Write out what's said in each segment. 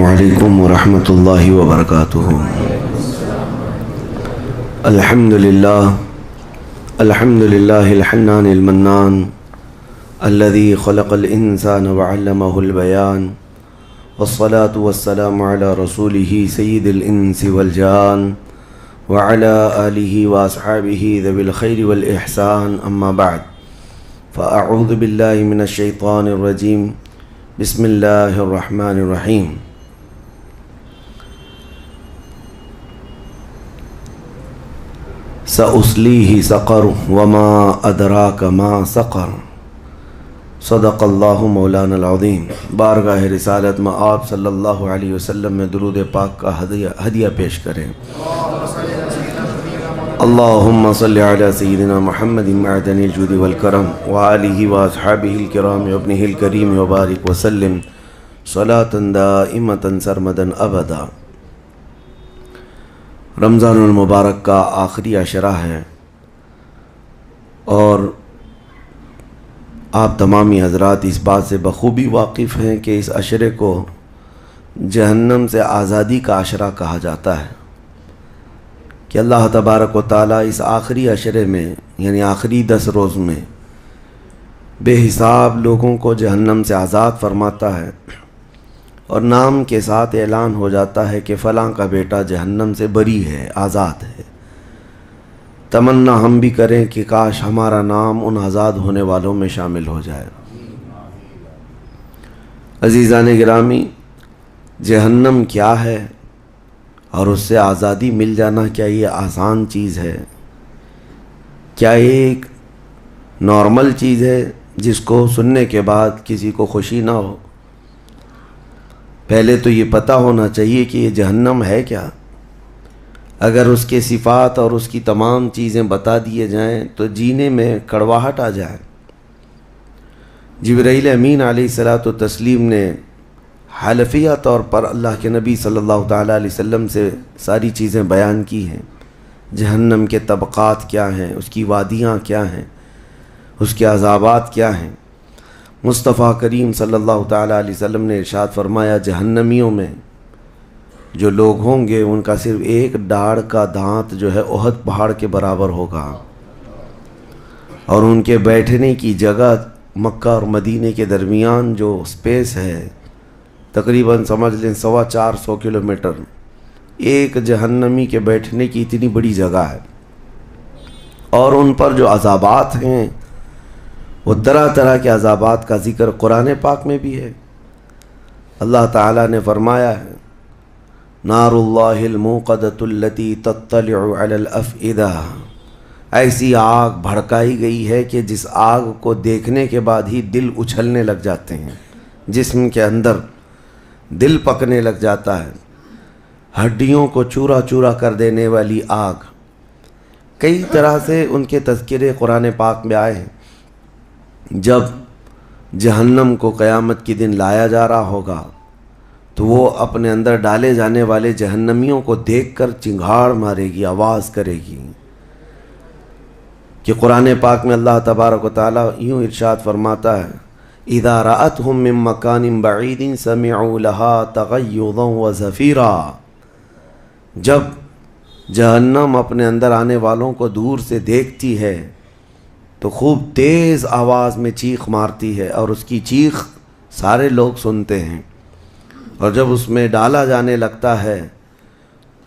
علیکم ورحمۃ اللہ وبرکاتہ۔ الحمد للہ الحنان المنان الذي خلق الانسان وعلمه البیان والصلاة والسلام على رسوله سید الانس والجان وعلى آلہ واصحابہ ذوی الخیر والاحسان، اما بعد فاعوذ باللہ من الشیطان الرجیم، بسم اللہ الرحمن الرحیم۔ سأصلیہ سقر وما ادراک ما سقر، صدق اللہ مولانا العظیم۔ بارگاہ رسالت میں آپ صلی اللہ علیہ وسلم میں درود پاک کا ہدیہ پیش کریں۔ اللہم صلی علی سیدنا محمد معدن الجود والکرم وآلہ واصحابہ الکرام وابنہ الکریم وبارک وسلم صلاۃ دائمۃ سرمدا ابدا۔ رمضان المبارک کا آخری عشرہ ہے اور آپ تمامی حضرات اس بات سے بخوبی واقف ہیں کہ اس عشرے کو جہنم سے آزادی کا عشرہ کہا جاتا ہے، کہ اللہ تبارک و تعالیٰ اس آخری عشرے میں یعنی آخری 10 روز میں بے حساب لوگوں کو جہنم سے آزاد فرماتا ہے، اور نام کے ساتھ اعلان ہو جاتا ہے کہ فلاں کا بیٹا جہنم سے بری ہے، آزاد ہے۔ تمنا ہم بھی کریں کہ کاش ہمارا نام ان آزاد ہونے والوں میں شامل ہو جائے۔ عزیزان گرامی، جہنم کیا ہے اور اس سے آزادی مل جانا کیا یہ آسان چیز ہے؟ کیا ایک نارمل چیز ہے جس کو سننے کے بعد کسی کو خوشی نہ ہو؟ پہلے تو یہ پتہ ہونا چاہیے کہ یہ جہنم ہے کیا۔ اگر اس کے صفات اور اس کی تمام چیزیں بتا دیے جائیں تو جینے میں کڑواہٹ آ جائے۔ جبرائیل امین علیہ الصلاۃ والتسلیم نے حلفیہ طور پر اللہ کے نبی صلی اللہ تعالیٰ علیہ وسلم سے ساری چیزیں بیان کی ہیں۔ جہنم کے طبقات کیا ہیں، اس کی وادیاں کیا ہیں، اس کے عذابات کیا ہیں۔ مصطفیٰ کریم صلی اللہ تعالیٰ علیہ وسلم نے ارشاد فرمایا، جہنمیوں میں جو لوگ ہوں گے ان کا صرف ایک ڈاڑھ کا دانت جو ہے احد پہاڑ کے برابر ہوگا، اور ان کے بیٹھنے کی جگہ مکہ اور مدینے کے درمیان جو سپیس ہے تقریباً سمجھ لیں 450 کلومیٹر، ایک جہنمی کے بیٹھنے کی اتنی بڑی جگہ ہے۔ اور ان پر جو عذابات ہیں وہ طرح طرح کے عذابات کا ذکر قرآن پاک میں بھی ہے۔ اللہ تعالیٰ نے فرمایا ہے، نار اللہ الموقدۃ التی تطلع علی الافئدہ، ایسی آگ بھڑکائی گئی ہے کہ جس آگ کو دیکھنے کے بعد ہی دل اچھلنے لگ جاتے ہیں، جسم کے اندر دل پکنے لگ جاتا ہے، ہڈیوں کو چورا چورا کر دینے والی آگ۔ کئی طرح سے ان کے تذکرے قرآن پاک میں آئے ہیں۔ جب جہنم کو قیامت کے دن لایا جا رہا ہوگا تو وہ اپنے اندر ڈالے جانے والے جہنمیوں کو دیکھ کر چنگھاڑ مارے گی، آواز کرے گی، کہ قرآن پاک میں اللہ تبارک و تعالیٰ یوں ارشاد فرماتا ہے، اذا رأتهم من مکان بعید سمعوا لها تغیظا وزفیرا، جب جہنم اپنے اندر آنے والوں کو دور سے دیکھتی ہے تو خوب تیز آواز میں چیخ مارتی ہے، اور اس کی چیخ سارے لوگ سنتے ہیں۔ اور جب اس میں ڈالا جانے لگتا ہے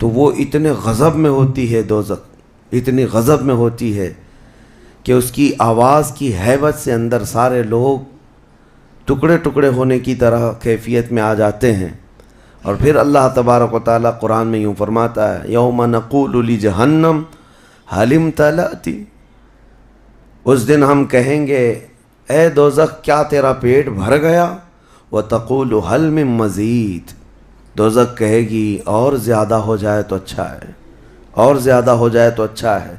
تو وہ اتنے غضب میں ہوتی ہے، دوزخ اتنی غضب میں ہوتی ہے کہ اس کی آواز کی ہیبت سے اندر سارے لوگ ٹکڑے ٹکڑے ہونے کی طرح کیفیت میں آ جاتے ہیں۔ اور پھر اللہ تبارک و تعالیٰ قرآن میں یوں فرماتا ہے، یوم نقول لجہنم هل امتلأت، اس دن ہم کہیں گے اے دوزخ کیا تیرا پیٹ بھر گیا؟ وَتَقُولُ هَلْ مِن مَزِيد، دوزخ کہے گی اور زیادہ ہو جائے تو اچھا ہے، اور زیادہ ہو جائے تو اچھا ہے۔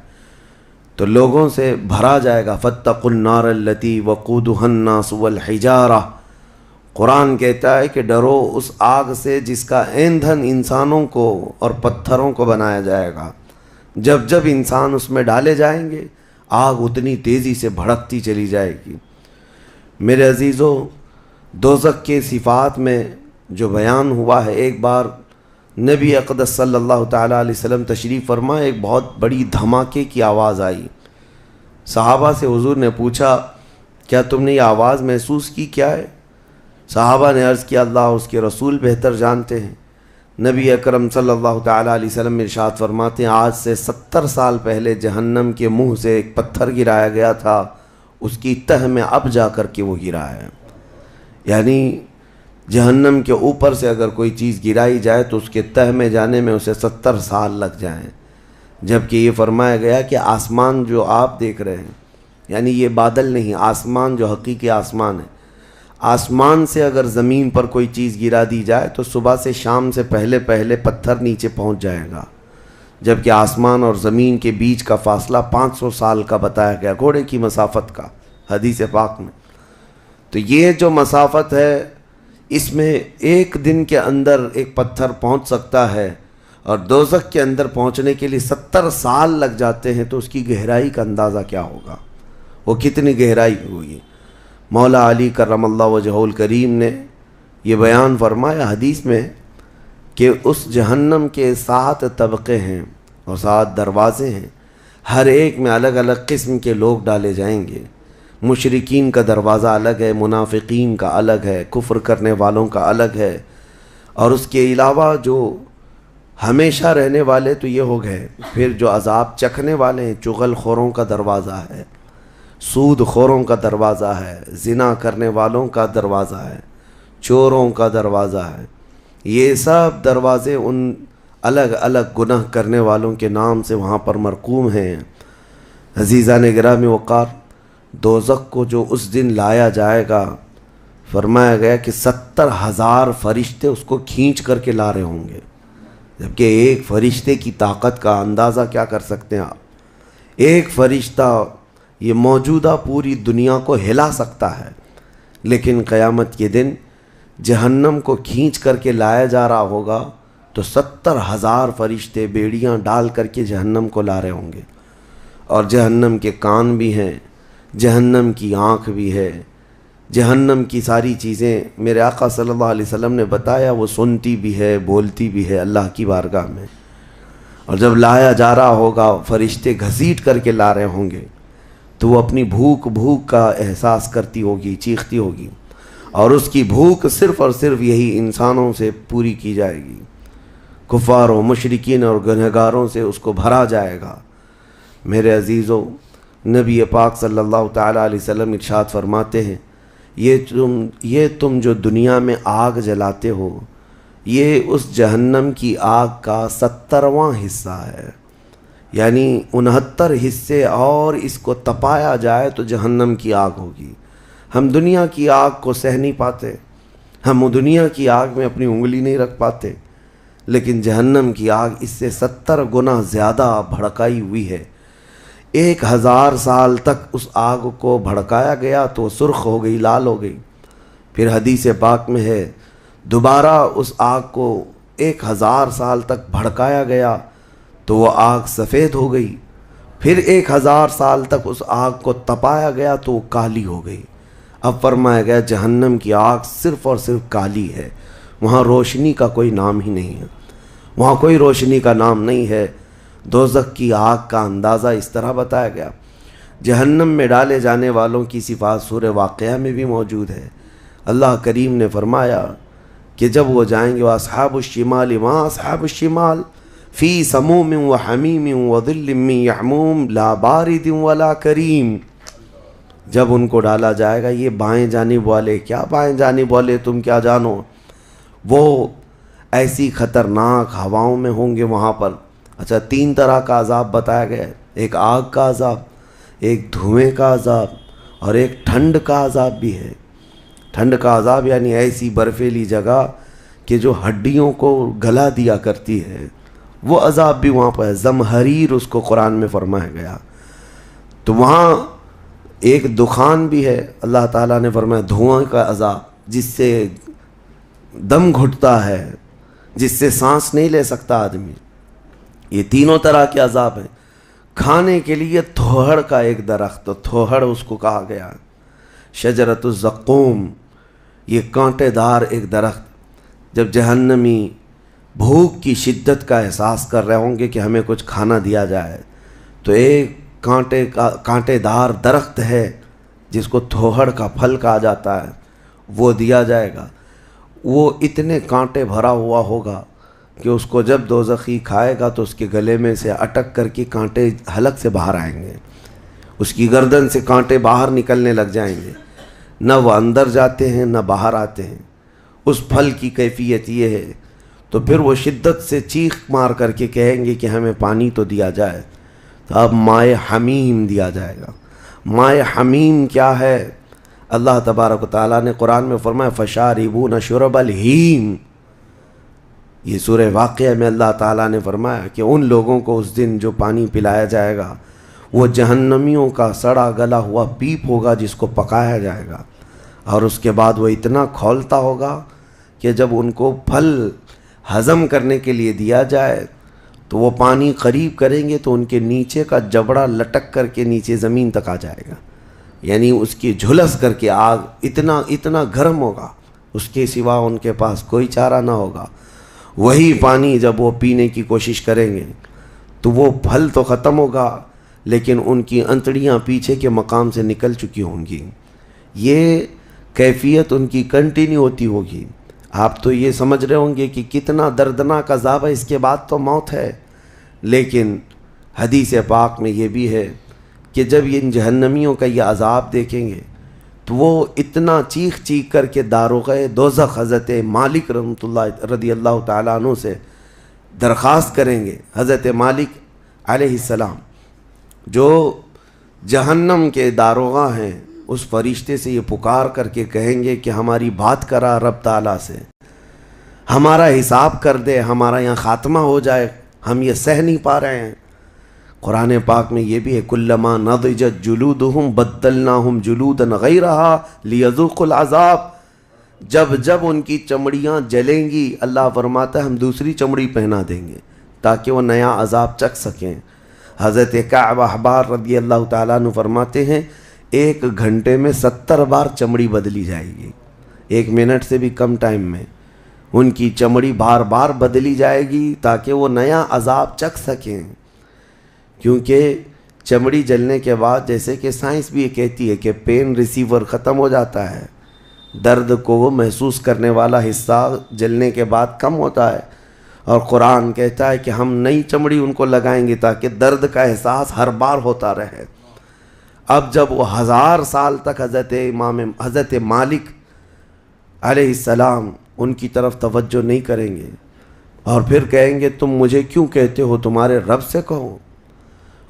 تو لوگوں سے بھرا جائے گا، فَاتَّقُوا النَّارَ الَّتِي وَقُودُهَا النَّاسُ وَالْحِجَارَةُ، قرآن کہتا ہے کہ ڈرو اس آگ سے جس کا ایندھن انسانوں کو اور پتھروں کو بنایا جائے گا۔ جب جب انسان اس میں ڈالے جائیں گے آگ اتنی تیزی سے بھڑکتی چلی جائے گی۔ میرے عزیزو، دوزخ کے صفات میں جو بیان ہوا ہے، ایک بار نبی اقدس صلی اللہ تعالیٰ علیہ وسلم تشریف فرما، ایک بہت بڑی دھماکے کی آواز آئی۔ صحابہ سے حضور نے پوچھا کیا تم نے یہ آواز محسوس کی، کیا ہے؟ صحابہ نے عرض کیا اللہ اس کے رسول بہتر جانتے ہیں۔ نبی اکرم صلی اللہ تعالیٰ علیہ وسلم ارشاد فرماتے ہیں آج سے 70 سال پہلے جہنم کے منہ سے ایک پتھر گرایا گیا تھا، اس کی تہ میں اب جا کر کے وہ گرا ہے۔ یعنی جہنم کے اوپر سے اگر کوئی چیز گرائی جائے تو اس کے تہ میں جانے میں اسے 70 سال لگ جائیں، جبکہ یہ فرمایا گیا کہ آسمان جو آپ دیکھ رہے ہیں، یعنی یہ بادل نہیں، آسمان جو حقیقی آسمان ہے، آسمان سے اگر زمین پر کوئی چیز گرا دی جائے تو صبح سے شام سے پہلے پہلے پتھر نیچے پہنچ جائے گا، جبکہ آسمان اور زمین کے بیچ کا فاصلہ 500 سال کا بتایا گیا، گھوڑے کی مسافت کا، حدیث پاک میں۔ تو یہ جو مسافت ہے اس میں ایک دن کے اندر ایک پتھر پہنچ سکتا ہے، اور دوزخ کے اندر پہنچنے کے لیے 70 سال لگ جاتے ہیں، تو اس کی گہرائی کا اندازہ کیا ہوگا، وہ کتنی گہرائی ہوئی۔ مولا علی کرم اللہ وجہہ الکریم نے یہ بیان فرمایا حدیث میں کہ اس جہنم کے 7 طبقے ہیں اور 7 دروازے ہیں، ہر ایک میں الگ الگ قسم کے لوگ ڈالے جائیں گے۔ مشرکین کا دروازہ الگ ہے، منافقین کا الگ ہے، کفر کرنے والوں کا الگ ہے، اور اس کے علاوہ جو ہمیشہ رہنے والے تو یہ ہو گئے، پھر جو عذاب چکھنے والے ہیں، چغل خوروں کا دروازہ ہے، سود خوروں کا دروازہ ہے، زنا کرنے والوں کا دروازہ ہے، چوروں کا دروازہ ہے۔ یہ سب دروازے ان الگ الگ گناہ کرنے والوں کے نام سے وہاں پر مرقوم ہیں۔ عزیزان گرامی وقار، دوزخ کو جو اس دن لایا جائے گا، فرمایا گیا کہ 70,000 فرشتے اس کو کھینچ کر کے لا رہے ہوں گے، جبکہ ایک فرشتے کی طاقت کا اندازہ کیا کر سکتے ہیں آپ؟ ایک فرشتہ یہ موجودہ پوری دنیا کو ہلا سکتا ہے، لیکن قیامت کے دن جہنم کو کھینچ کر کے لایا جا رہا ہوگا تو 70,000 فرشتے بیڑیاں ڈال کر کے جہنم کو لا رہے ہوں گے، اور جہنم کے کان بھی ہیں، جہنم کی آنکھ بھی ہے، جہنم کی ساری چیزیں میرے آقا صلی اللہ علیہ وسلم نے بتایا وہ سنتی بھی ہے، بولتی بھی ہے اللہ کی بارگاہ میں۔ اور جب لایا جا رہا ہوگا فرشتے گھسیٹ کر کے لا رہے ہوں گے تو وہ اپنی بھوک کا احساس کرتی ہوگی، چیختی ہوگی، اور اس کی بھوک صرف اور صرف یہی انسانوں سے پوری کی جائے گی، کفاروں، مشرکین اور گنہگاروں سے اس کو بھرا جائے گا۔ میرے عزیزوں، نبی پاک صلی اللہ تعالیٰ علیہ وسلم ارشاد فرماتے ہیں یہ تم جو دنیا میں آگ جلاتے ہو، یہ اس جہنم کی آگ کا 70واں حصہ ہے، یعنی 69 حصے اور اس کو تپایا جائے تو جہنم کی آگ ہوگی۔ ہم دنیا کی آگ کو سہ نہیں پاتے، ہم دنیا کی آگ میں اپنی انگلی نہیں رکھ پاتے، لیکن جہنم کی آگ اس سے 70 گنا زیادہ بھڑکائی ہوئی ہے۔ 1000 سال تک اس آگ کو بھڑکایا گیا تو سرخ ہو گئی، لال ہو گئی، پھر حدیث پاک میں ہے دوبارہ اس آگ کو 1000 سال تک بھڑکایا گیا تو وہ آگ سفید ہو گئی، پھر 1000 سال تک اس آگ کو تپایا گیا تو وہ کالی ہو گئی۔ اب فرمایا گیا جہنم کی آگ صرف اور صرف کالی ہے، وہاں روشنی کا کوئی نام ہی نہیں ہے، وہاں کوئی روشنی کا نام نہیں ہے۔ دوزخ کی آگ کا اندازہ اس طرح بتایا گیا۔ جہنم میں ڈالے جانے والوں کی صفات سورہ واقعہ میں بھی موجود ہے۔ اللہ کریم نے فرمایا کہ جب وہ جائیں گے وَأَصْحَابُ الشِّمَالِ مَا أَصْحَابُ الشِّمَالِ فِي سَمُومٍ وَحَمِيمٍ وَظِلٍّ مِّن يَحْمُومٍ لَا بَارِدٍ وَلَا كَرِيمٍ، جب ان کو ڈالا جائے گا، یہ بائیں جانب والے، کیا بائیں جانب والے تم کیا جانو، وہ ایسی خطرناک ہواؤں میں ہوں گے وہاں پر۔ اچھا، 3 طرح کا عذاب بتایا گیا ہے، ایک آگ کا عذاب، ایک دھوئیں کا عذاب، اور ایک ٹھنڈ کا عذاب بھی ہے۔ ٹھنڈ کا عذاب یعنی ایسی برفیلی جگہ کہ جو ہڈیوں کو گلا دیا کرتی ہے، وہ عذاب بھی وہاں پر ہے، زمہریر اس کو قرآن میں فرمایا گیا۔ تو وہاں ایک دخان بھی ہے، اللہ تعالیٰ نے فرمایا دھواں کا عذاب، جس سے دم گھٹتا ہے، جس سے سانس نہیں لے سکتا آدمی۔ یہ تینوں طرح کے عذاب ہیں۔ کھانے کے لیے تھوہڑ کا ایک درخت، تو تھوہڑ اس کو کہا گیا، شجرۃ الزقوم، یہ کانٹے دار ایک درخت، جب جہنمی بھوک کی شدت کا احساس کر رہے ہوں گے کہ ہمیں کچھ کھانا دیا جائے، تو ایک کانٹے دار درخت ہے جس کو تھوہڑ کا پھل کہا جاتا ہے، وہ دیا جائے گا۔ وہ اتنے کانٹے بھرا ہوا ہوگا کہ اس کو جب دوزخی کھائے گا تو اس کے گلے میں سے اٹک کر کے کانٹے حلق سے باہر آئیں گے، اس کی گردن سے کانٹے باہر نکلنے لگ جائیں گے، نہ وہ اندر جاتے ہیں نہ باہر آتے ہیں۔ اس پھل کی کیفیت یہ ہے، تو پھر وہ شدت سے چیخ مار کر کے کہیں گے کہ ہمیں پانی تو دیا جائے، تو اب مائے حمیم دیا جائے گا۔ مائے حمیم کیا ہے؟ اللہ تبارک و تعالیٰ نے قرآن میں فرمایا فشاربون شرب الہیم۔ یہ سورہ واقعہ میں اللہ تعالیٰ نے فرمایا کہ ان لوگوں کو اس دن جو پانی پلایا جائے گا وہ جہنمیوں کا سڑا گلا ہوا پیپ ہوگا جس کو پکایا جائے گا، اور اس کے بعد وہ اتنا کھولتا ہوگا کہ جب ان کو پھل ہضم کرنے کے لیے دیا جائے تو وہ پانی قریب کریں گے تو ان کے نیچے کا جبڑا لٹک کر کے نیچے زمین تک آ جائے گا، یعنی اس کی جھلس کر کے آگ اتنا گرم ہوگا، اس کے سوا ان کے پاس کوئی چارہ نہ ہوگا۔ وہی پانی جب وہ پینے کی کوشش کریں گے تو وہ پھل تو ختم ہوگا لیکن ان کی انتڑیاں پیچھے کے مقام سے نکل چکی ہوں گی، یہ کیفیت ان کی کنٹینیو ہوتی ہوگی۔ آپ تو یہ سمجھ رہے ہوں گے کہ کتنا دردناک عذاب ہے، اس کے بعد تو موت ہے، لیکن حدیث پاک میں یہ بھی ہے کہ جب ان جہنمیوں کا یہ عذاب دیکھیں گے تو وہ اتنا چیخ کر کے داروغہ دوزخ حضرت مالک رحمۃ اللہ رضی اللہ تعالیٰ عنہ سے درخواست کریں گے۔ حضرت مالک علیہ السلام جو جہنم کے داروغہ ہیں، اس فرشتے سے یہ پکار کر کے کہیں گے کہ ہماری بات کرا رب تعالیٰ سے، ہمارا حساب کر دے، ہمارا یہاں خاتمہ ہو جائے، ہم یہ سہ نہیں پا رہے ہیں۔ قرآن پاک میں یہ بھی ہے کلما نضجت جلودہم بدلناہم جلودا غیرہا لیذوقوا العذاب، جب ان کی چمڑیاں جلیں گی اللہ فرماتا ہے ہم دوسری چمڑی پہنا دیں گے تاکہ وہ نیا عذاب چکھ سکیں۔ حضرت کعب احبار رضی اللہ تعالیٰ عنہ فرماتے ہیں 1 گھنٹے میں 70 بار چمڑی بدلی جائے گی، 1 منٹ سے بھی کم ٹائم میں ان کی چمڑی بار بار بدلی جائے گی تاکہ وہ نیا عذاب چکھ سکیں۔ کیونکہ چمڑی جلنے کے بعد جیسے کہ سائنس بھی یہ کہتی ہے کہ پین ریسیور ختم ہو جاتا ہے، درد کو وہ محسوس کرنے والا حصہ جلنے کے بعد کم ہوتا ہے، اور قرآن کہتا ہے کہ ہم نئی چمڑی ان کو لگائیں گے تاکہ درد کا احساس ہر بار ہوتا رہے۔ اب جب وہ 1000 سال تک حضرت مالک علیہ السلام ان کی طرف توجہ نہیں کریں گے اور پھر کہیں گے تم مجھے کیوں کہتے ہو، تمہارے رب سے کہو،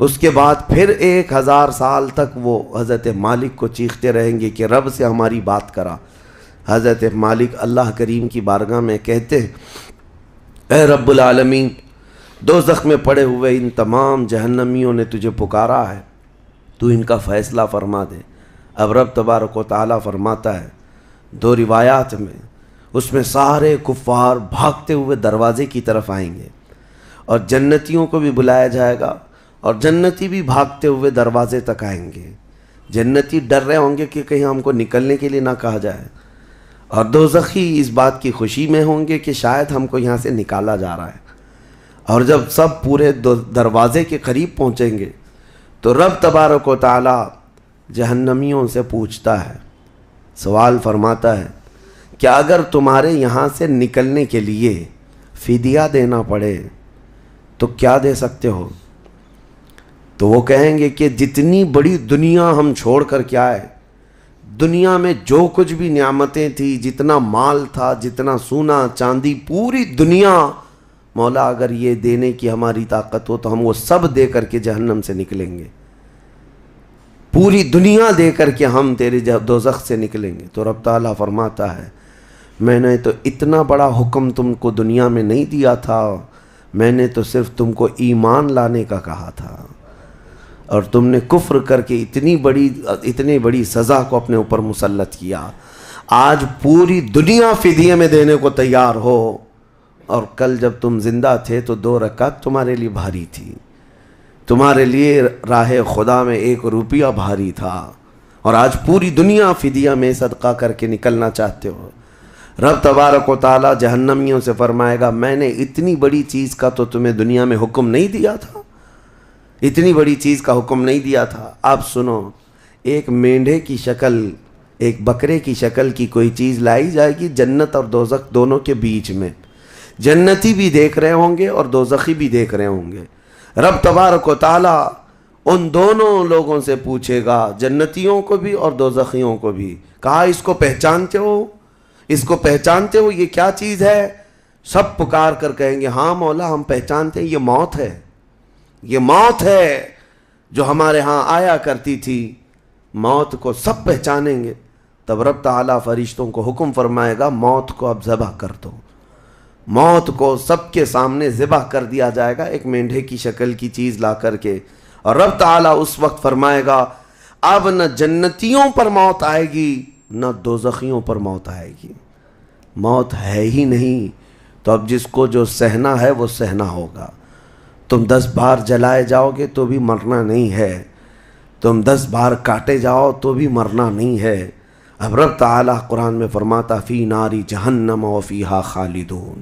اس کے بعد پھر 1000 سال تک وہ حضرت مالک کو چیختے رہیں گے کہ رب سے ہماری بات کرا۔ حضرت مالک اللہ کریم کی بارگاہ میں کہتے اے رب العالمین، دوزخ میں پڑے ہوئے ان تمام جہنمیوں نے تجھے پکارا ہے، تو ان کا فیصلہ فرما دے۔ اب رب تبارک و تعالیٰ فرماتا ہے 2 روایات میں، اس میں سارے کفار بھاگتے ہوئے دروازے کی طرف آئیں گے اور جنتیوں کو بھی بلایا جائے گا اور جنتی بھی بھاگتے ہوئے دروازے تک آئیں گے۔ جنتی ڈر رہے ہوں گے کہ کہیں ہم کو نکلنے کے لیے نہ کہا جائے، اور دوزخی اس بات کی خوشی میں ہوں گے کہ شاید ہم کو یہاں سے نکالا جا رہا ہے۔ اور جب سب پورے دروازے کے قریب پہنچیں گے تو رب تبارک و تعالی جہنمیوں سے پوچھتا ہے، سوال فرماتا ہے کہ اگر تمہارے یہاں سے نکلنے کے لیے فدیہ دینا پڑے تو کیا دے سکتے ہو؟ تو وہ کہیں گے کہ جتنی بڑی دنیا ہم چھوڑ کر کے آئے، دنیا میں جو کچھ بھی نعمتیں تھی، جتنا مال تھا، جتنا سونا چاندی، پوری دنیا، مولا اگر یہ دینے کی ہماری طاقت ہو تو ہم وہ سب دے کر کے جہنم سے نکلیں گے، پوری دنیا دے کر کے ہم تیرے دوزخ سے نکلیں گے۔ تو رب تعالیٰ فرماتا ہے میں نے تو اتنا بڑا حکم تم کو دنیا میں نہیں دیا تھا، میں نے تو صرف تم کو ایمان لانے کا کہا تھا، اور تم نے کفر کر کے اتنی بڑی سزا کو اپنے اوپر مسلط کیا۔ آج پوری دنیا فدیے میں دینے کو تیار ہو، اور کل جب تم زندہ تھے تو 2 رکعت تمہارے لیے بھاری تھی، تمہارے لیے راہ خدا میں 1 روپیہ بھاری تھا، اور آج پوری دنیا فدیہ میں صدقہ کر کے نکلنا چاہتے ہو۔ رب تبارک و تعالیٰ جہنمیوں سے فرمائے گا میں نے اتنی بڑی چیز کا تو تمہیں دنیا میں حکم نہیں دیا تھا، اتنی بڑی چیز کا حکم نہیں دیا تھا۔ اب سنو، ایک مینڈھے کی شکل، ایک بکرے کی شکل کی کوئی چیز لائی جائے گی جنت اور دوزخ دونوں کے بیچ میں، جنتی بھی دیکھ رہے ہوں گے اور دوزخی بھی دیکھ رہے ہوں گے۔ رب تبارک و تعالیٰ ان دونوں لوگوں سے پوچھے گا، جنتیوں کو بھی اور دوزخیوں کو بھی، کہا اس کو پہچانتے ہو؟ اس کو پہچانتے ہو؟ یہ کیا چیز ہے؟ سب پکار کر کہیں گے ہاں مولا ہم پہچانتے ہیں، یہ موت ہے، یہ موت ہے جو ہمارے ہاں آیا کرتی تھی۔ موت کو سب پہچانیں گے۔ تب رب تعالیٰ فرشتوں کو حکم فرمائے گا موت کو اب ذبح کر دو۔ موت کو سب کے سامنے ذبح کر دیا جائے گا، ایک مینڈھے کی شکل کی چیز لا کر کے، اور رب تعالیٰ اس وقت فرمائے گا اب نہ جنتیوں پر موت آئے گی نہ دوزخیوں پر موت آئے گی، موت ہے ہی نہیں۔ تو اب جس کو جو سہنا ہے وہ سہنا ہوگا۔ تم 10 بار جلائے جاؤ گے تو بھی مرنا نہیں ہے، تم 10 بار کاٹے جاؤ تو بھی مرنا نہیں ہے۔ اب رب تعالیٰ قرآن میں فرماتا فی ناری جہنم و فیہا خالدون،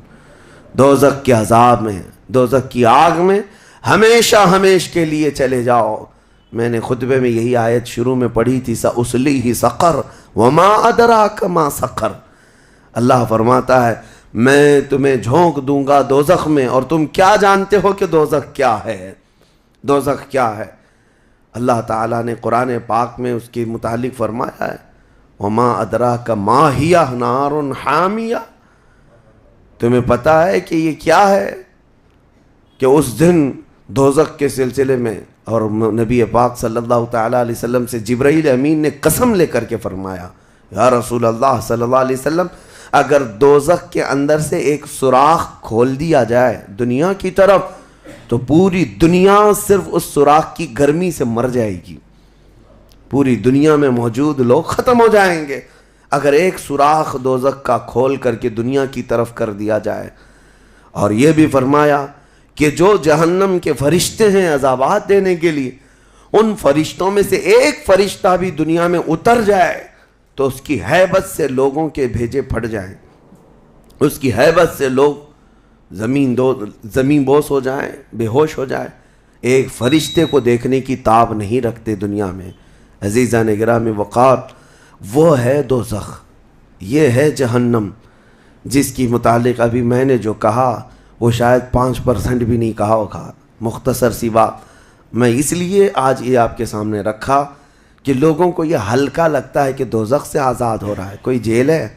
دوزخ کے عذاب میں، دوزخ کی آگ میں ہمیشہ ہمیش کے لیے چلے جاؤ۔ میں نے خطبے میں یہی آیت شروع میں پڑھی تھی سأصلیہ سقر وما ادراک ما سقر۔ اللہ فرماتا ہے میں تمہیں جھونک دوں گا دوزخ میں اور تم کیا جانتے ہو کہ دوزخ کیا ہے، دوزخ کیا ہے۔ اللہ تعالیٰ نے قرآن پاک میں اس کے متعلق فرمایا ہے وما ادراک ما ہی نار حامیہ، تمہیں پتہ ہے کہ یہ کیا ہے؟ کہ اس دن دوزخ کے سلسلے میں، اور نبی پاک صلی اللہ تعالیٰ علیہ وسلم سے جبرائیل امین نے قسم لے کر کے فرمایا یا رسول اللہ صلی اللہ علیہ وسلم اگر دوزخ کے اندر سے ایک سوراخ کھول دیا جائے دنیا کی طرف تو پوری دنیا صرف اس سوراخ کی گرمی سے مر جائے گی، پوری دنیا میں موجود لوگ ختم ہو جائیں گے اگر ایک سوراخ دوزخ کا کھول کر کے دنیا کی طرف کر دیا جائے۔ اور یہ بھی فرمایا کہ جو جہنم کے فرشتے ہیں عذابات دینے کے لیے، ان فرشتوں میں سے ایک فرشتہ بھی دنیا میں اتر جائے تو اس کی ہیبت سے لوگوں کے بھیجے پھٹ جائیں، اس کی ہیبت سے لوگ زمین بوس ہو جائیں، بے ہوش ہو جائیں، ایک فرشتے کو دیکھنے کی تاب نہیں رکھتے دنیا میں۔ عزیزان گرامی وقار، وہ ہے دوزخ، یہ ہے جہنم، جس کی متعلق ابھی میں نے جو کہا وہ شاید 5% بھی نہیں کہا ہوگا، مختصر سی بات میں اس لیے آج یہ آپ کے سامنے رکھا کہ لوگوں کو یہ ہلکا لگتا ہے کہ دوزخ سے آزاد ہو رہا ہے، کوئی جیل ہے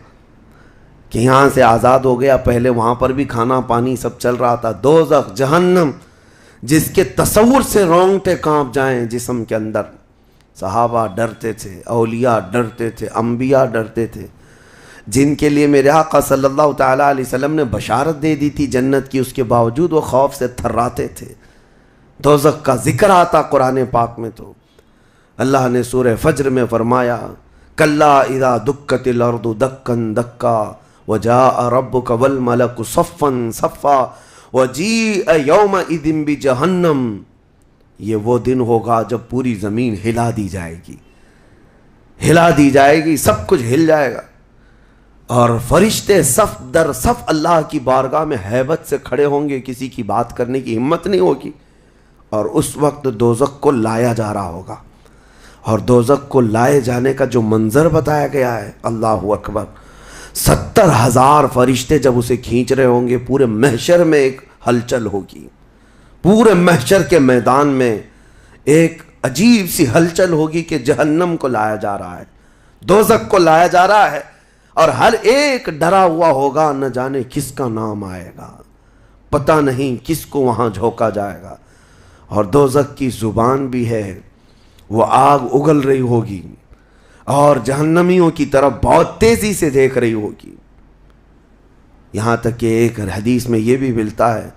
کہ یہاں سے آزاد ہو گیا، پہلے وہاں پر بھی کھانا پانی سب چل رہا تھا۔ دوزخ، جہنم، جس کے تصور سے رونگٹے کانپ جائیں جسم کے اندر۔ صحابہ ڈرتے تھے، اولیاء ڈرتے تھے، انبیاء ڈرتے تھے، جن کے لیے میرے آقا صلی اللہ تعالیٰ علیہ وسلم نے بشارت دے دی تھی جنت کی، اس کے باوجود وہ خوف سے تھراتے تھے۔ دوزخ کا ذکر آتا قرآن پاک میں تو اللہ نے سورہ فجر میں فرمایا کلا اذا دکت الارض دکا دکا وجاء ربک والملک صفا صفا وجیء یومئذ بجہنم، یہ وہ دن ہوگا جب پوری زمین ہلا دی جائے گی، ہلا دی جائے گی، سب کچھ ہل جائے گا، اور فرشتے صف در صف اللہ کی بارگاہ میں ہیبت سے کھڑے ہوں گے، کسی کی بات کرنے کی ہمت نہیں ہوگی، اور اس وقت دوزخ کو لایا جا رہا ہوگا۔ اور دوزخ کو لائے جانے کا جو منظر بتایا گیا ہے، اللہ اکبر، 70,000 فرشتے جب اسے کھینچ رہے ہوں گے، پورے محشر میں ایک ہلچل ہوگی، پورے محشر کے میدان میں ایک عجیب سی ہلچل ہوگی کہ جہنم کو لایا جا رہا ہے، دوزخ کو لایا جا رہا ہے، اور ہر ایک ڈرا ہوا ہوگا، نہ جانے کس کا نام آئے گا، پتہ نہیں کس کو وہاں جھونکا جائے گا۔ اور دوزخ کی زبان بھی ہے، وہ آگ اگل رہی ہوگی اور جہنمیوں کی طرف بہت تیزی سے دیکھ رہی ہوگی، یہاں تک کہ ایک حدیث میں یہ بھی ملتا ہے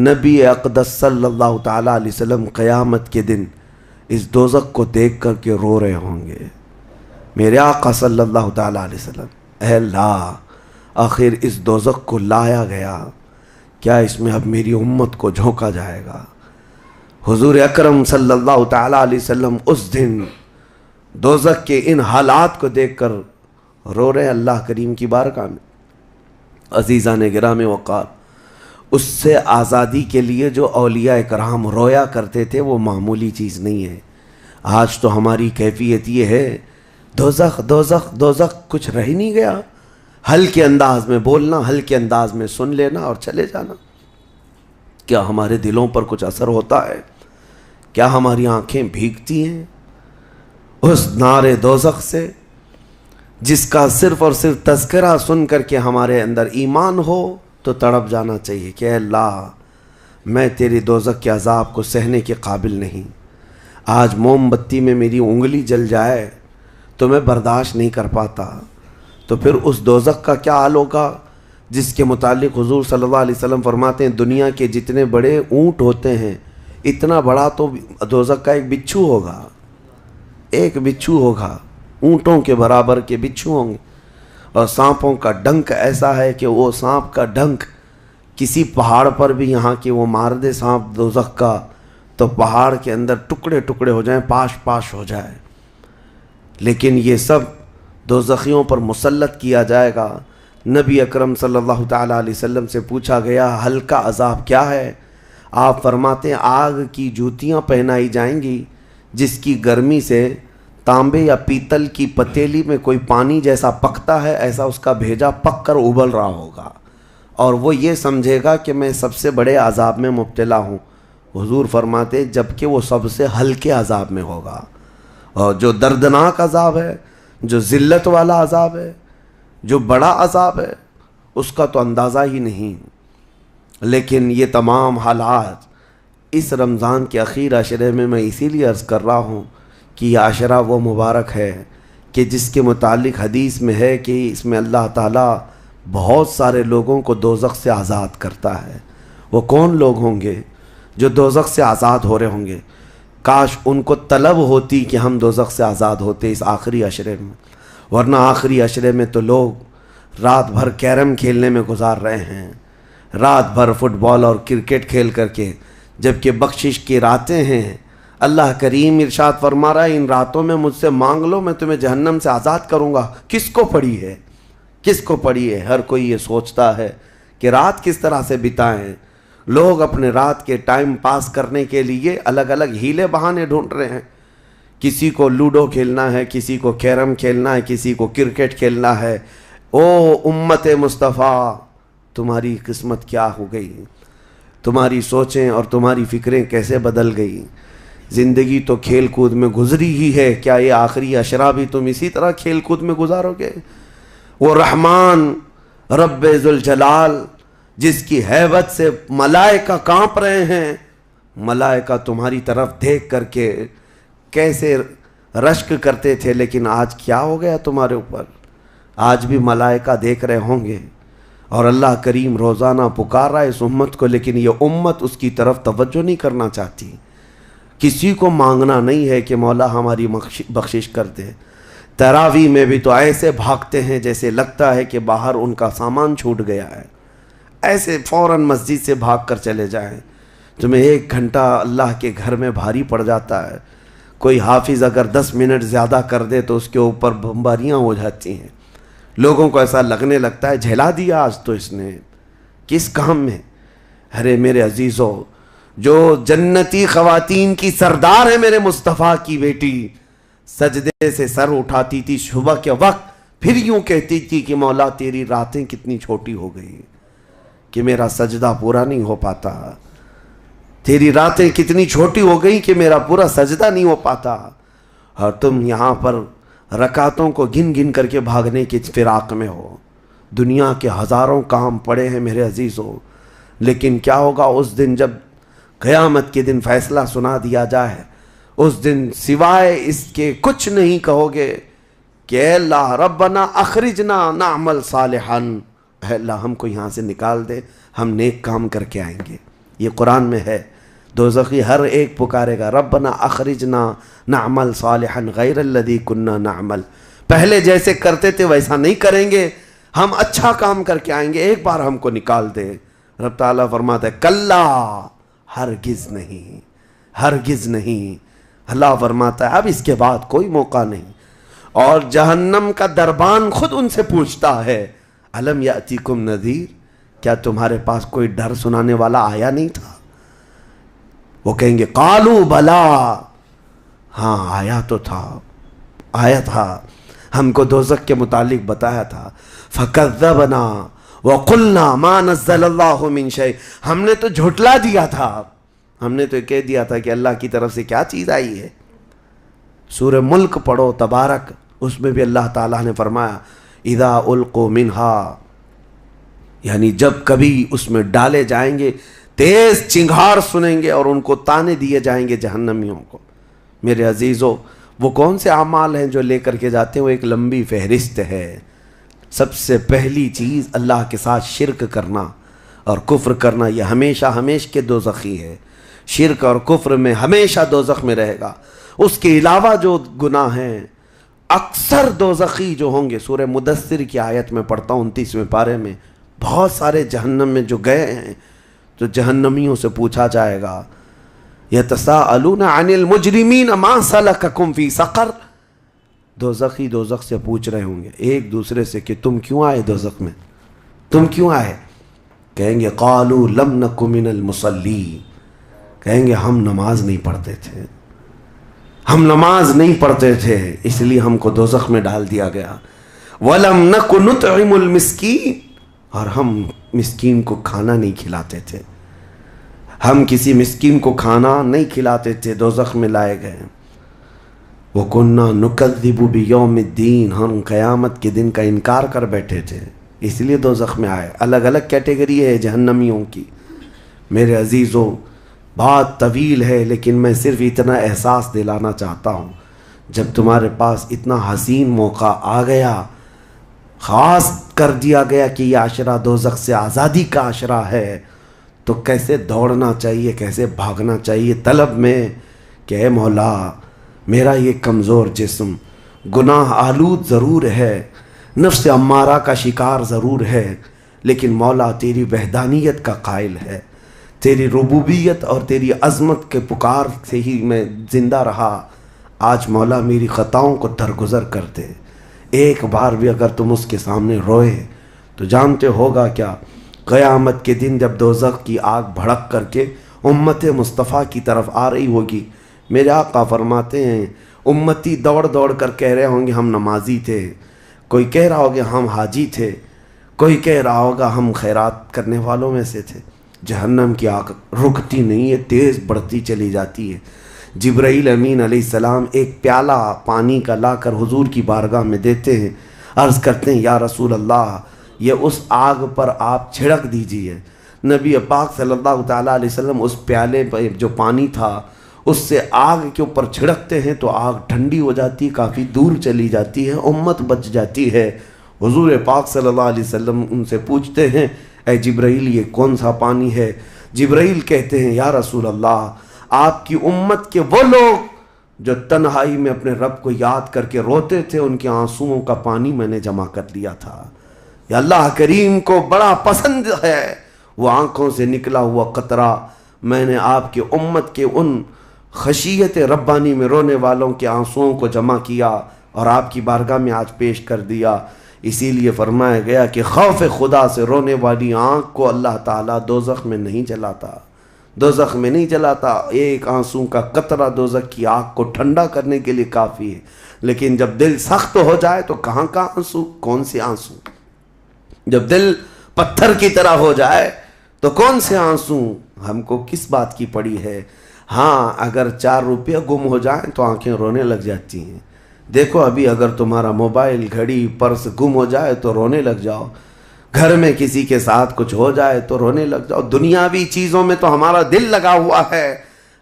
نبی اقدس صلی اللہ تعالیٰ علیہ وسلم قیامت کے دن اس دوزخ کو دیکھ کر کے رو رہے ہوں گے، میرے آقا صلی اللہ تعالیٰ علیہ وسلم، اے اللہ آخر اس دوزخ کو لایا گیا، کیا اس میں اب میری امت کو جھونکا جائے گا؟ حضور اکرم صلی اللہ تعالیٰ علیہ وسلم اس دن دوزخ کے ان حالات کو دیکھ کر رو رہے اللہ کریم کی بارگاہ میں۔ عزیزان گرامی وقار، اس سے آزادی کے لیے جو اولیاء کرام رویا کرتے تھے وہ معمولی چیز نہیں ہے۔ آج تو ہماری کیفیت یہ ہے دوزخ دوزخ دوزخ، کچھ رہ ہی نہیں گیا، ہلکے انداز میں بولنا، ہلکے انداز میں سن لینا اور چلے جانا۔ کیا ہمارے دلوں پر کچھ اثر ہوتا ہے؟ کیا ہماری آنکھیں بھیگتی ہیں اس نار دوزخ سے جس کا صرف اور صرف تذکرہ سن کر کے ہمارے اندر ایمان ہو تو تڑپ جانا چاہیے کہ اے اللہ میں تیری دوزخ کے عذاب کو سہنے کے قابل نہیں۔ آج موم بتی میں میری انگلی جل جائے تو میں برداشت نہیں کر پاتا، تو پھر اس دوزخ کا کیا حال ہوگا جس کے متعلق حضور صلی اللہ علیہ وسلم فرماتے ہیں دنیا کے جتنے بڑے اونٹ ہوتے ہیں اتنا بڑا تو دوزخ کا ایک بچھو ہوگا، ایک بچھو ہوگا، اونٹوں کے برابر کے بچھو ہوں گے۔ اور سانپوں کا ڈنک ایسا ہے کہ وہ سانپ کا ڈنک کسی پہاڑ پر بھی یہاں کہ وہ مار دے سانپ دوزخ کا تو پہاڑ کے اندر ٹکڑے ٹکڑے ہو جائیں، پاش پاش ہو جائے۔ لیکن یہ سب دوزخیوں پر مسلط کیا جائے گا۔ نبی اکرم صلی اللہ تعالیٰ علیہ وسلم سے پوچھا گیا ہلکا عذاب کیا ہے؟ آپ فرماتے ہیں آگ کی جوتیاں پہنائی جائیں گی جس کی گرمی سے تانبے یا پیتل کی پتیلی میں کوئی پانی جیسا پکتا ہے ایسا اس کا بھیجا پک کر ابل رہا ہوگا، اور وہ یہ سمجھے گا کہ میں سب سے بڑے عذاب میں مبتلا ہوں۔ حضور فرماتے جبکہ وہ سب سے ہلکے عذاب میں ہوگا، اور جو دردناک عذاب ہے، جو ذلت والا عذاب ہے، جو بڑا عذاب ہے، اس کا تو اندازہ ہی نہیں۔ لیکن یہ تمام حالات اس رمضان کے اخیر عشرے میں اسی لیے عرض کر رہا ہوں کہ یہ عشرہ وہ مبارک ہے کہ جس کے متعلق حدیث میں ہے کہ اس میں اللہ تعالیٰ بہت سارے لوگوں کو دوزخ سے آزاد کرتا ہے۔ وہ کون لوگ ہوں گے جو دوزخ سے آزاد ہو رہے ہوں گے؟ کاش ان کو طلب ہوتی کہ ہم دوزخ سے آزاد ہوتے اس آخری عشرے میں، ورنہ آخری عشرے میں تو لوگ رات بھر کیرم کھیلنے میں گزار رہے ہیں، رات بھر فٹ بال اور کرکٹ کھیل کر کے، جبکہ بخشش کی راتیں ہیں۔ اللہ کریم ارشاد فرما رہا ہے ان راتوں میں مجھ سے مانگ لو میں تمہیں جہنم سے آزاد کروں گا۔ کس کو پڑی ہے؟ کس کو پڑی ہے؟ ہر کوئی یہ سوچتا ہے کہ رات کس طرح سے بتائیں۔ لوگ اپنے رات کے ٹائم پاس کرنے کے لیے الگ الگ ہیلے بہانے ڈھونڈ رہے ہیں۔ کسی کو لوڈو کھیلنا ہے، کسی کو کیرم کھیلنا ہے، کسی کو کرکٹ کھیلنا ہے۔ او امت مصطفیٰ تمہاری قسمت کیا ہو گئی؟ تمہاری سوچیں اور تمہاری فکریں کیسے بدل گئی؟ زندگی تو کھیل کود میں گزری ہی ہے، کیا یہ آخری عشرہ بھی تم اسی طرح کھیل کود میں گزارو گے؟ وہ رحمان رب ذوالجلال جس کی ہیبت سے ملائکہ کانپ رہے ہیں، ملائکہ تمہاری طرف دیکھ کر کے کیسے رشک کرتے تھے، لیکن آج کیا ہو گیا تمہارے اوپر؟ آج بھی ملائکہ دیکھ رہے ہوں گے، اور اللہ کریم روزانہ پکار رہا ہے اس امت کو، لیکن یہ امت اس کی طرف توجہ نہیں کرنا چاہتی۔ کسی کو مانگنا نہیں ہے کہ مولا ہماری بخشش کر دے۔ تراویح میں بھی تو ایسے بھاگتے ہیں جیسے لگتا ہے کہ باہر ان کا سامان چھوٹ گیا ہے، ایسے فوراً مسجد سے بھاگ کر چلے جائیں۔ تمہیں 1 گھنٹہ اللہ کے گھر میں بھاری پڑ جاتا ہے، کوئی حافظ اگر 10 منٹ زیادہ کر دے تو اس کے اوپر بمباریاں ہو جاتی ہیں، لوگوں کو ایسا لگنے لگتا ہے جھلا دیا آج تو اس نے، کس کام میں؟ ارے میرے عزیزو، جو جنتی خواتین کی سردار ہے میرے مصطفیٰ کی بیٹی، سجدے سے سر اٹھاتی تھی صبح کے وقت، پھر یوں کہتی تھی کہ مولا تیری راتیں کتنی چھوٹی ہو گئی کہ میرا سجدہ پورا نہیں ہو پاتا، تیری راتیں کتنی چھوٹی ہو گئی کہ میرا پورا سجدہ نہیں ہو پاتا، اور تم یہاں پر رکعتوں کو گن گن کر کے بھاگنے کی فراق میں ہو۔ دنیا کے ہزاروں کام پڑے ہیں میرے عزیزوں، لیکن کیا ہوگا اس دن جب قیامت کے دن فیصلہ سنا دیا جائے؟ اس دن سوائے اس کے کچھ نہیں کہو گے کہ اے اللہ ربنا اخرجنا نعمل صالحا، اے اللہ ہم کو یہاں سے نکال دے، ہم نیک کام کر کے آئیں گے۔ یہ قرآن میں ہے، دوزخی ہر ایک پکارے گا ربنا اخرجنا نعمل صالحا غیر الذی کننا نعمل، پہلے جیسے کرتے تھے ویسا نہیں کریں گے، ہم اچھا کام کر کے آئیں گے، ایک بار ہم کو نکال دے۔ رب تعالیٰ فرماتا ہے کلا، ہرگز نہیں، ہرگز نہیں۔ اللہ فرماتا ہے اب اس کے بعد کوئی موقع نہیں، اور جہنم کا دربان خود ان سے پوچھتا ہے الم یاتیکم نذیر، کیا تمہارے پاس کوئی ڈر سنانے والا آیا نہیں تھا؟ وہ کہیں گے قالوا بلا، ہاں آیا تو تھا، آیا تھا، ہم کو دوزخ کے متعلق بتایا تھا۔ فکذبنا وقلنا ما نزل اللہ من شیء، ہم نے تو جھٹلا دیا تھا، ہم نے تو کہہ دیا تھا کہ اللہ کی طرف سے کیا چیز آئی ہے۔ سورہ ملک پڑھو تبارک، اس میں بھی اللہ تعالیٰ نے فرمایا اذا القوا منہا، یعنی جب کبھی اس میں ڈالے جائیں گے تیز چنگھار سنیں گے اور ان کو تانے دیے جائیں گے جہنمیوں کو۔ میرے عزیزو، وہ کون سے اعمال ہیں جو لے کر کے جاتے ہیں؟ وہ ایک لمبی فہرست ہے۔ سب سے پہلی چیز اللہ کے ساتھ شرک کرنا اور کفر کرنا، یہ ہمیشہ ہمیشہ کے دوزخی ہے۔ شرک اور کفر میں ہمیشہ دوزخ میں رہے گا۔ اس کے علاوہ جو گناہ ہیں اکثر دوزخی جو ہوں گے، سورہ مدثر کی آیت میں پڑھتا ہوں 29ویں پارے میں، بہت سارے جہنم میں جو گئے ہیں تو جہنمیوں سے پوچھا جائے گا یتساءلون عن المجرمین ما سلککم فی سقر، دوزخی دوزخ سے پوچھ رہے ہوں گے ایک دوسرے سے کہ تم کیوں آئے دوزخ میں، تم کیوں آئے؟ کہیں گے قالوا لم نک من المصلین، کہیں گے ہم نماز نہیں پڑھتے تھے، ہم نماز نہیں پڑھتے تھے اس لیے ہم کو دوزخ میں ڈال دیا گیا۔ وَلَمْ نَكُ نُطْعِمُ الْمِسْكِينَ، اور ہم مسکین کو کھانا نہیں کھلاتے تھے، ہم کسی مسکین کو کھانا نہیں کھلاتے تھے، دوزخ میں لائے گئے۔ وَكُنَّا نُكَذِّبُ بِيَوْمِ الدِّينِ، ہم قیامت کے دن کا انکار کر بیٹھے تھے اس لیے دوزخ میں آئے۔ الگ الگ کیٹیگری ہے جہنمیوں کی۔ میرے عزیزوں، بات طویل ہے لیکن میں صرف اتنا احساس دلانا چاہتا ہوں، جب تمہارے پاس اتنا حسین موقع آ گیا، خاص کر دیا گیا کہ یہ عشرہ دوزخ سے آزادی کا عشرہ ہے، تو کیسے دوڑنا چاہیے، کیسے بھاگنا چاہیے طلب میں کہ اے مولا، میرا یہ کمزور جسم گناہ آلود ضرور ہے، نفس امارہ کا شکار ضرور ہے، لیکن مولا تیری وحدانیت کا قائل ہے، تیری ربوبیت اور تیری عظمت کے پکار سے ہی میں زندہ رہا۔ آج مولا میری خطاؤں کو درگزر کر دے۔ ایک بار بھی اگر تم اس کے سامنے روئے تو جانتے ہوگا کیا، قیامت کے دن جب دوزخ کی آگ بھڑک کر کے امت مصطفیٰ کی طرف آ رہی ہوگی، میرے آقا فرماتے ہیں امتی دوڑ دوڑ کر کہہ رہے ہوں گے ہم نمازی تھے، کوئی کہہ رہا ہوگا ہم حاجی تھے، کوئی کہہ رہا ہوگا ہم خیرات کرنے والوں میں سے تھے۔ جہنم کی آگ رکتی نہیں ہے، تیز بڑھتی چلی جاتی ہے۔ جبرائیل امین علیہ السلام ایک پیالہ پانی کا لا کر حضور کی بارگاہ میں دیتے ہیں، عرض کرتے ہیں یا رسول اللہ، یہ اس آگ پر آپ چھڑک دیجئے۔ نبی پاک صلی اللہ تعالیٰ علیہ وسلم اس پیالے پر جو پانی تھا اس سے آگ کے اوپر چھڑکتے ہیں تو آگ ٹھنڈی ہو جاتی، کافی دور چلی جاتی ہے، امت بچ جاتی ہے۔ حضور پاک صلی اللہ علیہ وسلم ان سے پوچھتے ہیں اے جبرائیل یہ کون سا پانی ہے؟ جبرائیل کہتے ہیں یا رسول اللہ، آپ کی امت کے وہ لوگ جو تنہائی میں اپنے رب کو یاد کر کے روتے تھے، ان کے آنسوؤں کا پانی میں نے جمع کر لیا تھا۔ یا اللہ کریم کو بڑا پسند ہے وہ آنکھوں سے نکلا ہوا قطرہ، میں نے آپ کی امت کے ان خشیت ربانی میں رونے والوں کے آنسوؤں کو جمع کیا اور آپ کی بارگاہ میں آج پیش کر دیا۔ اسی لیے فرمایا گیا کہ خوف خدا سے رونے والی آنکھ کو اللہ تعالیٰ دوزخ میں نہیں جلاتا، دوزخ میں نہیں جلاتا۔ ایک آنسو کا قطرہ دوزخ کی آگ کو ٹھنڈا کرنے کے لیے کافی ہے، لیکن جب دل سخت ہو جائے تو کہاں کا آنسو، کون سے آنسو؟ جب دل پتھر کی طرح ہو جائے تو کون سے آنسو؟ ہم کو کس بات کی پڑی ہے؟ ہاں اگر 4 روپیہ گم ہو جائیں تو آنکھیں رونے لگ جاتی ہیں۔ دیکھو ابھی اگر تمہارا موبائل، گھڑی، پرس گم ہو جائے تو رونے لگ جاؤ، گھر میں کسی کے ساتھ کچھ ہو جائے تو رونے لگ جاؤ۔ دنیاوی چیزوں میں تو ہمارا دل لگا ہوا ہے،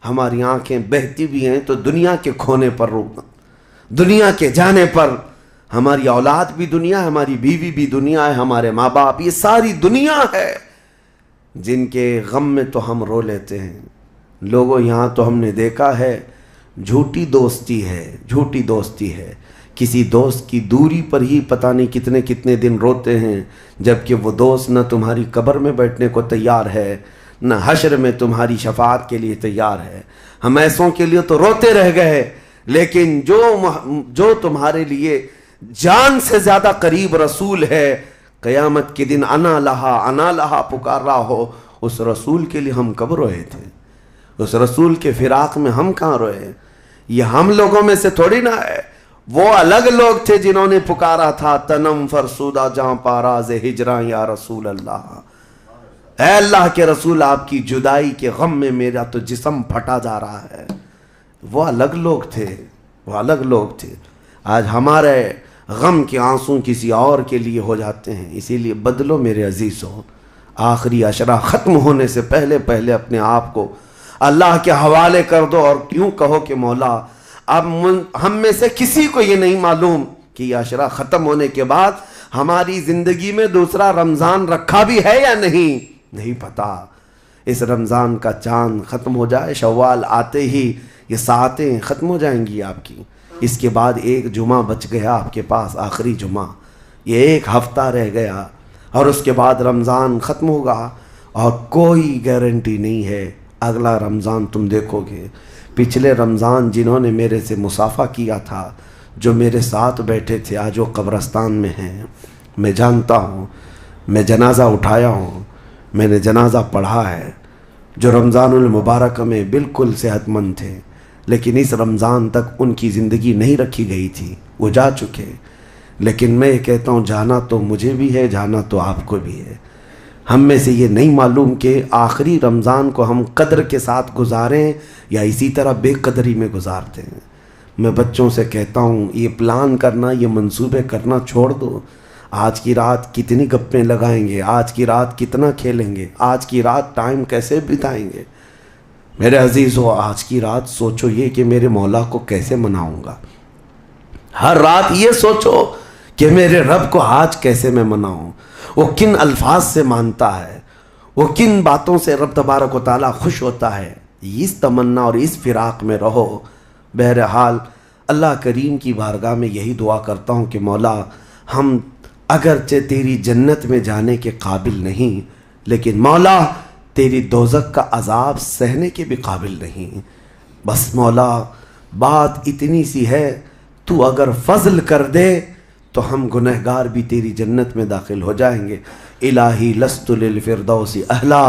ہماری آنکھیں بہتی بھی ہیں تو دنیا کے کھونے پر رونا، دنیا کے جانے پر۔ ہماری اولاد بھی دنیا ہے، ہماری بیوی بھی دنیا ہے، ہمارے ماں باپ، یہ ساری دنیا ہے جن کے غم میں تو ہم رو لیتے ہیں۔ لوگوں یہاں تو ہم نے دیکھا ہے جھوٹی دوستی ہے، جھوٹی دوستی ہے، کسی دوست کی دوری پر ہی پتہ نہیں کتنے کتنے دن روتے ہیں، جبکہ وہ دوست نہ تمہاری قبر میں بیٹھنے کو تیار ہے، نہ حشر میں تمہاری شفاعت کے لیے تیار ہے۔ ہم ایسوں کے لیے تو روتے رہ گئے، لیکن جو تمہارے لیے جان سے زیادہ قریب رسول ہے، قیامت کے دن انا لہا پکار رہا ہو، اس رسول کے لیے ہم کب روئے تھے؟ اس رسول کے فراق میں ہم کہاں روئے؟ یہ ہم لوگوں میں سے تھوڑی نہ ہے، وہ الگ لوگ تھے جنہوں نے پکارا تھا تنم فرسودہ جہاں پاراز ہجراں یا رسول اللہ، اے اللہ کے رسول آپ کی جدائی کے غم میں میرا تو جسم پھٹا جا رہا ہے۔ وہ الگ لوگ تھے، وہ الگ لوگ تھے۔ آج ہمارے غم کے آنسوں کسی اور کے لیے ہو جاتے ہیں، اسی لیے بدلو میرے عزیزوں، آخری عشرہ ختم ہونے سے پہلے پہلے اپنے آپ کو اللہ کے حوالے کر دو، اور کیوں کہو کہ مولا اب ہم میں سے کسی کو یہ نہیں معلوم کہ یہ عشرہ ختم ہونے کے بعد ہماری زندگی میں دوسرا رمضان رکھا بھی ہے یا نہیں پتا۔ اس رمضان کا چاند ختم ہو جائے، شوال آتے ہی یہ ساعتیں ختم ہو جائیں گی آپ کی، اس کے بعد ایک جمعہ بچ گیا آپ کے پاس، آخری جمعہ، یہ ایک ہفتہ رہ گیا، اور اس کے بعد رمضان ختم ہوگا، اور کوئی گارنٹی نہیں ہے اگلا رمضان تم دیکھو گے۔ پچھلے رمضان جنہوں نے میرے سے مصافحہ کیا تھا، جو میرے ساتھ بیٹھے تھے، آج وہ قبرستان میں ہیں، میں جانتا ہوں، میں جنازہ اٹھایا ہوں، میں نے جنازہ پڑھا ہے، جو رمضان المبارک میں بالکل صحت مند تھے، لیکن اس رمضان تک ان کی زندگی نہیں رکھی گئی تھی، وہ جا چکے۔ لیکن میں کہتا ہوں جانا تو مجھے بھی ہے، جانا تو آپ کو بھی ہے۔ ہم میں سے یہ نہیں معلوم کہ آخری رمضان کو ہم قدر کے ساتھ گزاریں یا اسی طرح بے قدری میں گزارتے ہیں۔ میں بچوں سے کہتا ہوں یہ پلان کرنا، یہ منصوبے کرنا چھوڑ دو۔ آج کی رات کتنی گپیں لگائیں گے، آج کی رات کتنا کھیلیں گے، آج کی رات ٹائم کیسے بتائیں گے۔ میرے عزیزو، آج کی رات سوچو یہ کہ میرے مولا کو کیسے مناؤں گا۔ ہر رات یہ سوچو کہ میرے رب کو آج کیسے میں مناؤں، وہ کن الفاظ سے مانتا ہے، وہ کن باتوں سے رب تبارک و تعالیٰ خوش ہوتا ہے۔ اس تمنا اور اس فراق میں رہو۔ بہرحال اللہ کریم کی بارگاہ میں یہی دعا کرتا ہوں کہ مولا ہم اگرچہ تیری جنت میں جانے کے قابل نہیں، لیکن مولا تیری دوزخ کا عذاب سہنے کے بھی قابل نہیں۔ بس مولا بات اتنی سی ہے، تو اگر فضل کر دے تو ہم گنہگار بھی تیری جنت میں داخل ہو جائیں گے۔ الہی لست للفردوس اہلا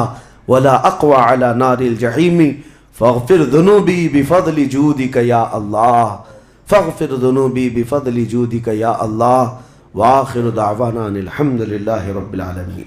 ولا اقوى على نار الجحیم فاغفر ذنوبی بفضل جودک یا اللہ، فاغفر ذنوبی بفضل جودک یا اللہ، وآخر دعوانا الحمد للہ رب العالمین۔